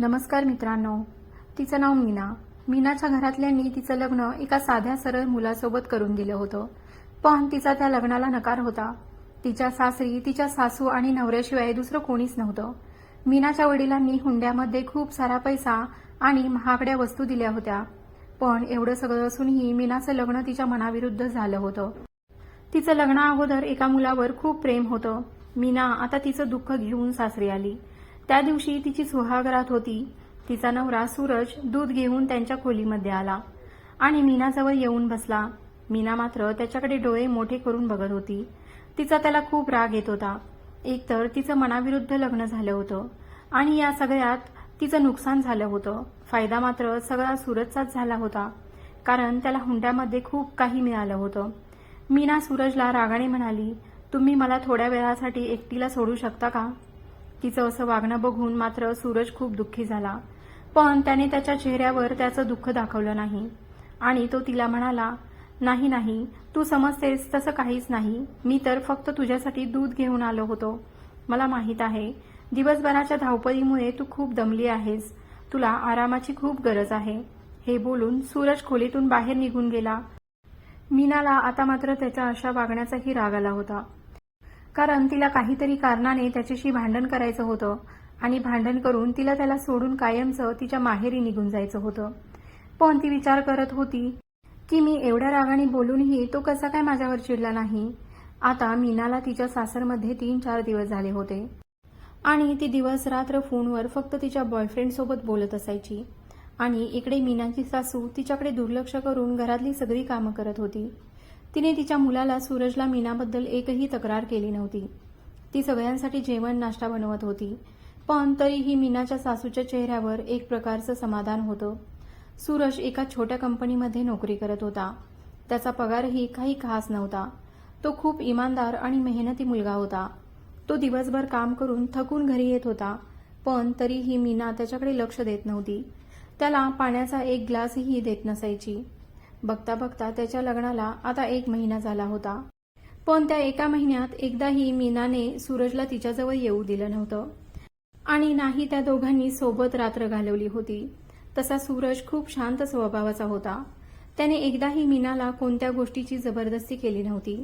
नमस्कार मित्रांनो. तिचं नाव मीना. मीनाच्या घरातल्यांनी तिचं लग्न एका साध्या सरळ मुलासोबत करून दिलं होतं, पण तिचा त्या लग्नाला नकार होता. तिच्या सासरी तिच्या सासू आणि नवऱ्याशिवाय दुसरं कोणीच नव्हतं. मीनाच्या वडिलांनी हुंड्यामध्ये खूप सारा पैसा आणि महागड्या वस्तू दिल्या होत्या, पण एवढं सगळं असूनही मीनाचं लग्न तिच्या मनाविरुद्ध झालं होतं. तिचं लग्ना अगोदर एका मुलावर खूप प्रेम होतं. मीना आता तिचं दुःख घेऊन सासरी आली. त्या दिवशी तिची सुहागरात होती. तिचा नवरा सूरज दूध घेऊन त्यांच्या खोलीमध्ये आला आणि मीनाजवळ येऊन बसला. मीना मात्र त्याच्याकडे डोळे मोठे करून बघत होती. तिचा त्याला खूप राग येत होता. एकतर तिचं मनाविरुद्ध लग्न झालं होतं आणि या सगळ्यात तिचं नुकसान झालं होतं. फायदा मात्र सगळा सूरजचाच झाला होता, कारण त्याला हुंड्यामध्ये खूप काही मिळालं होतं. मीना सूरजला रागाने म्हणाली, तुम्ही मला थोड्या वेळासाठी एकटीला सोडू शकता का? तिचं असं वागणं बघून मात्र सूरज खूप दुःखी झाला, पण त्याने त्याच्या चेहऱ्यावर त्याचं दुःख दाखवलं नाही आणि तो तिला म्हणाला, नाही नाही, तू समजतेस तसं काहीच नाही. मी तर फक्त तुझ्यासाठी दूध घेऊन आलो होतो. मला माहीत आहे दिवसभराच्या धावपळीमुळे तू खूप दमली आहेस. तुला आरामाची खूप गरज आहे. हे बोलून सूरज खोलीतून बाहेर निघून गेला. मीनाला आता मात्र त्याच्या अशा वागण्याचाही राग आला होता, कारण तिला काहीतरी कारणाने त्याच्याशी भांडण करायचं होतं आणि भांडण करून तिला त्याला सोडून कायमचं तिच्या माहेरी निघून जायचं होतं. पण ती विचार करत होती की मी एवढ्या रागाने बोलूनही तो कसा काय माझ्यावर चिडला नाही. आता मीनाला तिच्या सासरमध्ये 3-4 दिवस झाले होते आणि ती दिवस रात्र फोनवर फक्त तिच्या बॉयफ्रेंडसोबत बोलत असायची आणि इकडे मीनाची सासू तिच्याकडे दुर्लक्ष करून घरातली सगळी कामं करत होती. तिने तिच्या मुलाला सूरजला मीनाबद्दल एकही तक्रार केली नव्हती. ती सगळ्यांसाठी जेवण नाश्ता बनवत होती, पण तरीही मीनाच्या सासूच्या चेहऱ्यावर एक प्रकारचं समाधान होतं. सूरज एका छोट्या कंपनीमध्ये नोकरी करत होता. त्याचा पगारही काही खास नव्हता. तो खूप इमानदार आणि मेहनती मुलगा होता. तो दिवसभर काम करून थकून घरी येत होता, पण तरीही मीना त्याच्याकडे लक्ष देत नव्हती. त्याला पाण्याचा एक ग्लासही देत नसायची. बघता बघता त्याच्या लग्नाला आता 1 महिना झाला होता, पण त्या 1 महिन्यात एकदाही मीनाने सूरजला तिच्याजवळ येऊ दिलं नव्हतं आणि नाही त्या दोघांनी सोबत रात्र घालवली होती. तसा सूरज खूप शांत स्वभावाचा होता. त्याने एकदाही मीनाला कोणत्या गोष्टीची जबरदस्ती केली नव्हती.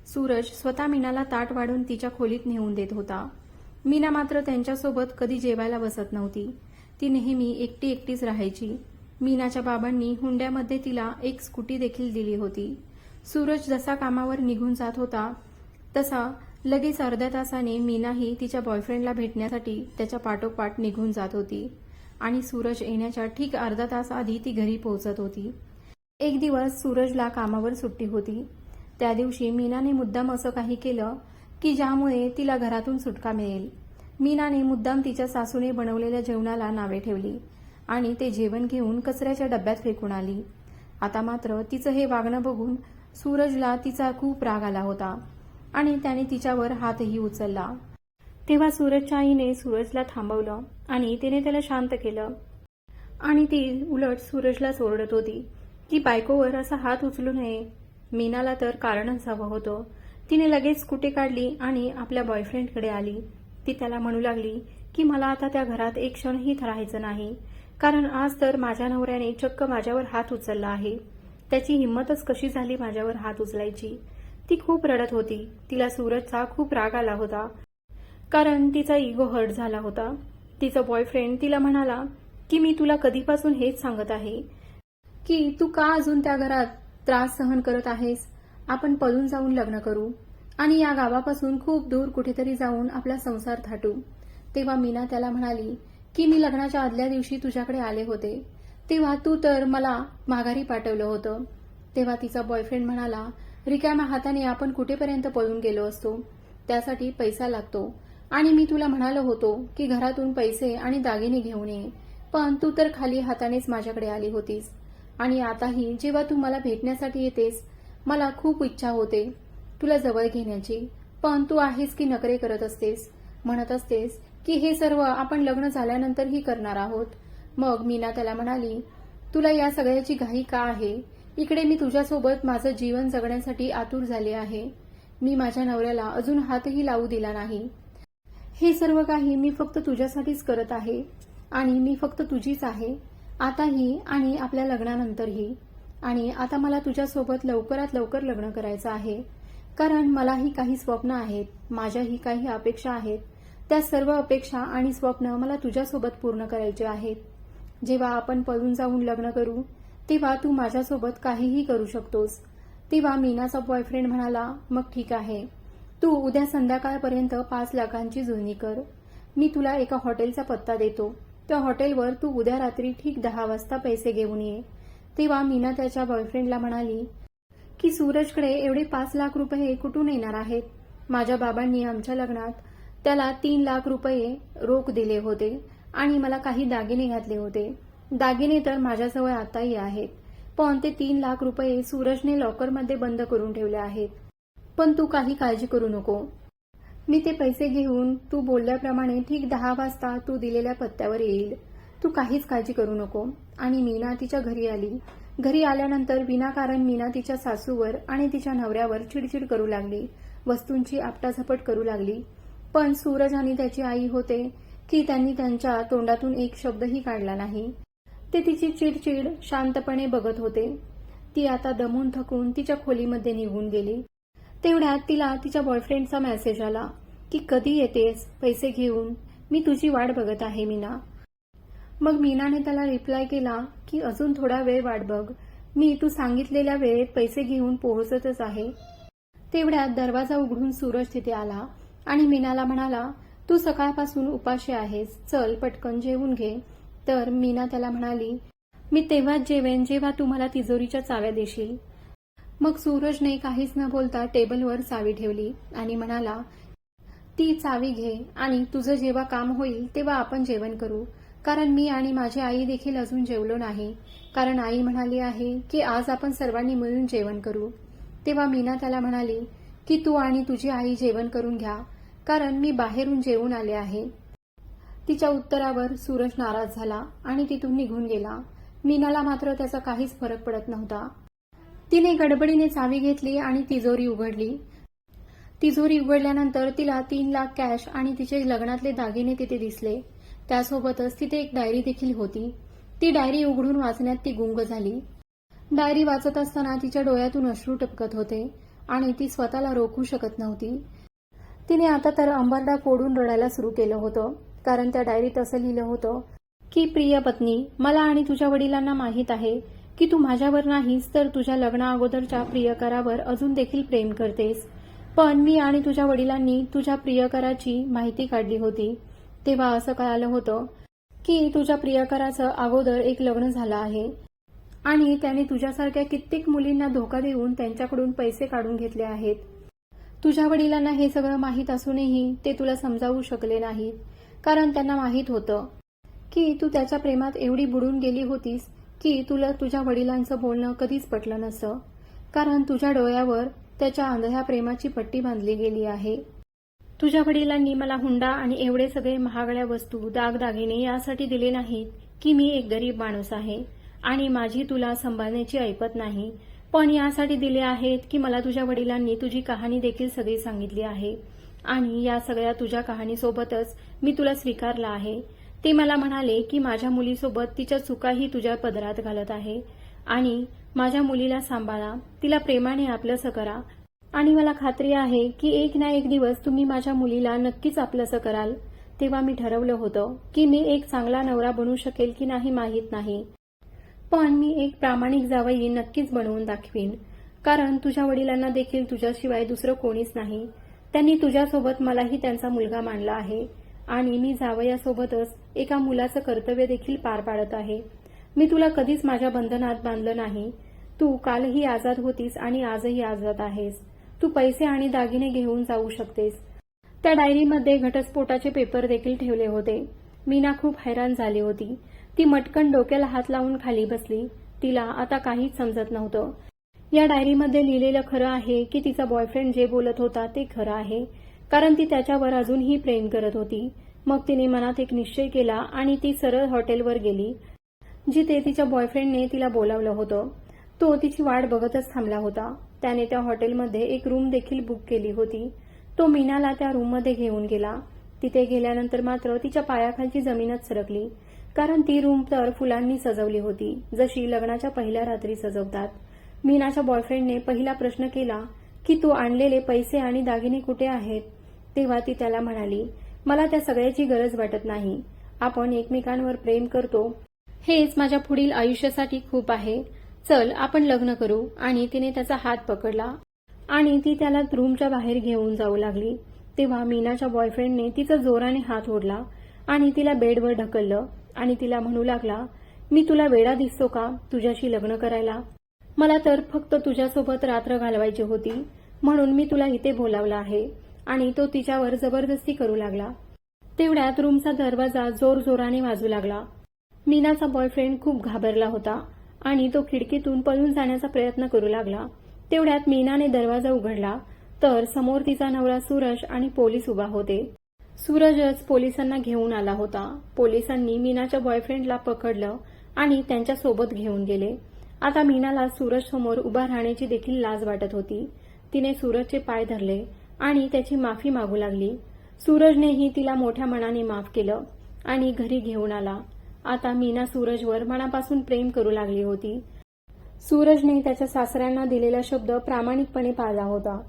सूरज स्वतः मीनाला ताट वाढून तिच्या खोलीत नेऊन देत होता. मीना मात्र त्यांच्यासोबत कधी जेवायला बसत नव्हती. ती नेहमी एकटीच राहायची. मीनाच्या बाबांनी हुंड्यामध्ये तिला एक स्कूटी देखील दिली होती. सूरज जसा कामावर निघून जात होता तसा लगेच अर्ध्या तासाने मीनाही तिच्या बॉयफ्रेंडला भेटण्यासाठी त्याच्या पाठोपाठ निघून जात होती आणि सूरज येण्याच्या ठीक अर्धा तास आधी ती घरी पोहोचत होती. एक दिवस सूरजला कामावर सुट्टी होती. त्या दिवशी मीनाने मुद्दाम असं काही केलं की ज्यामुळे तिला घरातून सुटका मिळेल. मीनाने मुद्दाम तिच्या सासूने बनवलेल्या जेवणाला नावे ठेवली आणि ते जेवण घेऊन कचऱ्याच्या डब्यात फेकून आली. आता मात्र तिचं हे वागणं बघून सूरजला तिचा खूप राग आला होता आणि त्याने तिच्यावर हातही उचलला. तेव्हा सूरजच्या आईने सूरजला थांबवलं आणि तिने त्याला शांत केलं आणि ती उलट सूरजला ओरडत होती की बायकोवर असा हात उचलू नये. मीनाला तर कारणच हवं होतं. तिने लगेच स्कूटी काढली आणि आपल्या बॉयफ्रेंडकडे आली. ती त्याला म्हणू लागली की मला आता त्या घरात एक क्षणही राहायचं नाही, कारण आज तर माझ्या नवऱ्याने चक्क माझ्यावर हात उचलला आहे. त्याची हिंमतच कशी झाली माझ्यावर हात उचलायची. ती खूप रडत होती. तिला सूरजचा खूप राग आला होता, कारण तिचा इगो हर्ट झाला होता. तिचा बॉयफ्रेंड तिला म्हणाला की मी तुला कधीपासून हेच सांगत आहे की तू का अजून त्या घरात त्रास सहन करत आहेस. आपण पळून जाऊन लग्न करू आणि या गावापासून खूप दूर कुठेतरी जाऊन आपला संसार थाटू. तेव्हा मीना त्याला म्हणाली की मी लग्नाच्या आदल्या दिवशी तुझ्याकडे आले होते, तेव्हा तू तर मला माघारी पाठवलं होतं. तेव्हा तिचा बॉयफ्रेंड म्हणाला, रिकाम्या हाताने आपण कुठेपर्यंत पळून गेलो असतो. त्यासाठी पैसा लागतो आणि मी तुला म्हणालो होतो की घरातून पैसे आणि दागिने घेऊन ये, पण तू तर खाली हातानेच माझ्याकडे आली होतीस. आणि आताही जेव्हा तू मला भेटण्यासाठी येतेस मला खूप इच्छा होते तुला जवळ घेण्याची, पण तू आहेस की नखरे करत असतेस. म्हणत असतेस की हे सर्व आपण लग्न झाल्यानंतरही करणार आहोत. मग मीना त्याला म्हणाली, तुला या सगळ्याची घाई का आहे. इकडे मी तुझ्यासोबत माझं जीवन जगण्यासाठी आतुर झाले आहे. मी माझ्या नवऱ्याला अजून हातही लावू दिला नाही. हे सर्व काही मी फक्त तुझ्यासाठीच करत आहे. आणि मी फक्त तुझीच आहे, आताही आणि आपल्या लग्नानंतरही. आणि आता मला तुझ्यासोबत लवकरात लवकर लग्न करायचं आहे, कारण मलाही काही स्वप्न आहेत, माझ्याही काही अपेक्षा आहेत. त्या सर्व अपेक्षा आणि स्वप्न मला तुझ्यासोबत पूर्ण करायचे आहेत. जेव्हा आपण पळून जाऊन लग्न करू तेव्हा तू माझ्यासोबत काहीही करू शकतोस. तेव्हा मीनाचा बॉयफ्रेंड म्हणाला, मग ठीक आहे, तू उद्या संध्याकाळपर्यंत 5 लाखांची जुळणी कर. मी तुला एका हॉटेलचा पत्ता देतो. त्या हॉटेलवर तू उद्या रात्री ठीक 10 वाजता पैसे घेऊन ये. तेव्हा मीना त्याच्या बॉयफ्रेंडला म्हणाली की सूरजकडे एवढे 5 लाख रुपये कुठून येणार आहेत. माझ्या बाबांनी आमच्या लग्नात त्याला 3 लाख रुपये रोख दिले होते आणि मला काही दागिने घातले होते. दागिने तर माझ्याजवळ आताही आहेत, पण ते 3 लाख रुपये सूरजने लॉकरमध्ये बंद करून ठेवले आहेत. पण तू काही काळजी करू नको. मी ते पैसे घेऊन तू बोलल्याप्रमाणे ठीक 10 वाजता तू दिलेल्या पत्त्यावर येईल. तू काहीच काळजी करू नको. आणि मीना तिच्या घरी आली. घरी आल्यानंतर विनाकारण मीना तिच्या सासूवर आणि तिच्या नवऱ्यावर चिडचिड करू लागली. वस्तूंची आपटाझपट करू लागली. पण सूरज आणि त्याची आई होते की त्यांनी त्यांच्या तोंडातून एक शब्दही काढला नाही. ते तिची चिडचिड शांतपणे बघत होते. ती आता दमून थकून तिच्या खोलीमध्ये निघून गेली. तेवढ्यात तिला तिच्या बॉयफ्रेंडचा मेसेज आला की कधी येतेस पैसे घेऊन, मी तुझी वाट बघत आहे मीना. मग मीनाने त्याला रिप्लाय केला की अजून थोडा वेळ वाट बघ, मी तू सांगितलेल्या वेळेत पैसे घेऊन पोहोचतच आहे. तेवढ्यात दरवाजा उघडून सूरज तिथे आला आणि मीनाला म्हणाला, तू सकाळपासून उपाशी आहेस, चल पटकन जेवून घे. तर मीना त्याला म्हणाली, मी तेव्हाच जेवेन जेव्हा तू मला तिजोरीच्या चाव्या देशील. मग सूरजने काहीच न बोलता टेबलवर चावी ठेवली आणि म्हणाला, ती चावी घे आणि तुझं जेव्हा काम होईल तेव्हा आपण जेवण करू, कारण मी आणि माझी आई देखील अजून जेवलो नाही, कारण आई म्हणाली आहे की आज आपण सर्वांनी मिळून जेवण करू. तेव्हा मीना त्याला म्हणाली की तू आणि तुझी आई जेवण करून घ्या, कारण मी बाहेरून जेवून आले आहे. तिच्या उत्तरावर सूरज नाराज झाला आणि तिथून निघून गेला. मीनाला मात्र त्याचा काहीच फरक पडत नव्हता. तिने गडबडीने चावी घेतली आणि तिजोरी उघडली. तिजोरी उघडल्यानंतर तिला 3 लाख कॅश आणि तिचे लग्नातले दागिने तिथे दिसले. त्यासोबतच तिथे एक डायरी देखील होती. ती डायरी उघडून वाचण्यात ती गुंग झाली. डायरी वाचत असताना तिच्या डोळ्यातून अश्रू टपकत होते आणि ती स्वतःला रोखू शकत नव्हती. तिने आता तर अंबरडा फोडून रडायला सुरू केलं होतं, कारण त्या डायरीत असं लिहिलं होतं की प्रिय पत्नी, मला आणि तुझ्या वडिलांना माहीत आहे की तू माझ्यावर नाहीस तर तुझ्या लग्ना अगोदरच्या प्रियकरावर अजून देखील प्रेम करतेस. पण मी आणि तुझ्या वडिलांनी तुझ्या प्रियकराची माहिती काढली होती. तेव्हा असं कळालं होतं की तुझ्या प्रियकराचं अगोदर एक लग्न झालं आहे आणि त्याने तुझ्यासारख्या कित्येक मुलींना धोका देऊन त्यांच्याकडून पैसे काढून घेतले आहेत. तुझ्या वडिलांना हे सगळं माहीत असूनही ते तुला समजावू शकले नाहीत, कारण त्यांना माहीत होतं की तू त्याच्या प्रेमात एवढी बुडून गेली होतीस की तुला तुझ्या वडिलांचं बोलणं कधीच पटलं नसतं, कारण तुझ्या डोळ्यावर त्याच्या आंधळ्या प्रेमाची पट्टी बांधली गेली आहे. तुझ्या वडिलांनी मला हुंडा आणि एवढे सगळे महागड्या वस्तू, दागदागिने यासाठी दिले नाहीत की मी एक गरीब माणूस आहे आणि माझी तुला सांभाळण्याची ऐपत नाही, पण यासाठी दिले आहेत की मला तुझ्या वडिलांनी तुझी कहाणी देखील सगळी सांगितली आहे आणि या सगळ्या तुझ्या कहाणीसोबतच मी तुला स्वीकारलं आहे. ते मला म्हणाले की माझ्या मुलीसोबत तिच्या चुकाही तुझ्या पदरात घालत आहे आणि माझ्या मुलीला सांभाळा, तिला प्रेमाने आपलंसं करा आणि मला खात्री आहे की एक ना एक दिवस तुम्ही माझ्या मुलीला नक्कीच आपलंसं कराल. तेव्हा मी ठरवलं होतं की मी एक चांगला नवरा बनू शकेल की नाही माहीत नाही, पण मी एक प्रामाणिक जावई नक्कीच बनवून दाखवीन, कारण तुझ्या वडिलांना देखील तुझ्याशिवाय दुसरं कोणीच नाही. त्यांनी तुझ्यासोबत मलाही त्यांचा मुलगा मानला आहे आणि मी जावयासोबतच एका मुलाचं कर्तव्य देखील पार पाडत आहे. मी तुला कधीच माझ्या बंधनात बांधलं नाही. तू कालही आजाद होतीस आणि आजही आजाद आहेस. तू पैसे आणि दागिने घेऊन जाऊ शकतेस. त्या डायरीमध्ये घटस्फोटाचे पेपर देखील ठेवले होते. मीना खूप हैराण झाली होती. ती मटकन डोक्याला हात लावून खाली बसली. तिला आता काहीच समजत नव्हतं. या डायरीमध्ये लिहिलेलं खरं आहे की तिचा बॉयफ्रेंड जे बोलत होता ते खरं आहे, कारण ती त्याच्यावर अजूनही प्रेम करत होती. मग तिने मनात एक निश्चय केला आणि ती सरळ हॉटेलवर गेली, जिथे तिच्या बॉयफ्रेंडने तिला बोलावलं होतं. तो तिची वाट बघतच थांबला होता. त्याने त्या हॉटेलमध्ये एक रूम देखील बुक केली होती. तो मीनाला त्या रूममध्ये घेऊन गेला. तिथे गेल्यानंतर मात्र तिच्या पायाखालची जमीनच सरकली. कारण ती रूम तर फुलांनी सजवली होती, जशी लग्नाच्या पहिल्या रात्री सजवतात. मीनाच्या बॉयफ्रेंडने पहिला प्रश्न केला की तू आणलेले पैसे आणि दागिने कुठे आहेत? तेव्हा ती त्याला म्हणाली, मला त्या सगळ्याची गरज वाटत नाही. आपण एकमेकांवर प्रेम करतो, हेच माझ्या पुढील आयुष्यासाठी खूप आहे. चल आपण लग्न करू. आणि तिने त्याचा हात पकडला आणि ती त्याला रूमच्या बाहेर घेऊन जाऊ लागली. तेव्हा मीनाच्या बॉयफ्रेंडने तिचा जोराने हात ओढला आणि तिला बेडवर ढकललं आणि तिला म्हणू लागला, मी तुला वेडा दिसतो का तुझ्याशी लग्न करायला? मला तर फक्त तुझ्यासोबत रात्र घालवायची होती, म्हणून मी तुला इथे बोलावलं आहे. आणि तो तिच्यावर जबरदस्ती करू लागला. तेवढ्यात रूमचा दरवाजा जोरजोराने वाजू लागला. मीनाचा बॉयफ्रेंड खूप घाबरला होता आणि तो खिडकीतून पळून जाण्याचा प्रयत्न करू लागला. तेवढ्यात मीनाने दरवाजा उघडला तर समोर तिचा नवरा सूरज आणि पोलीस उभा होते. सूरजच पोलिसांना घेऊन आला होता. पोलिसांनी मीनाच्या बॉयफ्रेंडला पकडलं आणि त्यांच्या सोबत घेऊन गेले. आता मीनाला सूरज समोर उभा राहण्याची देखील लाज वाटत होती. तिने सूरजचे पाय धरले आणि त्याची माफी मागू लागली. सूरजनेही तिला मोठ्या मनाने माफ केलं आणि घरी घेऊन आला. आता मीना सूरजवर मनापासून प्रेम करू लागली होती. सूरजने त्याच्या सासऱ्यांना दिलेला शब्द प्रामाणिकपणे पाळला होता.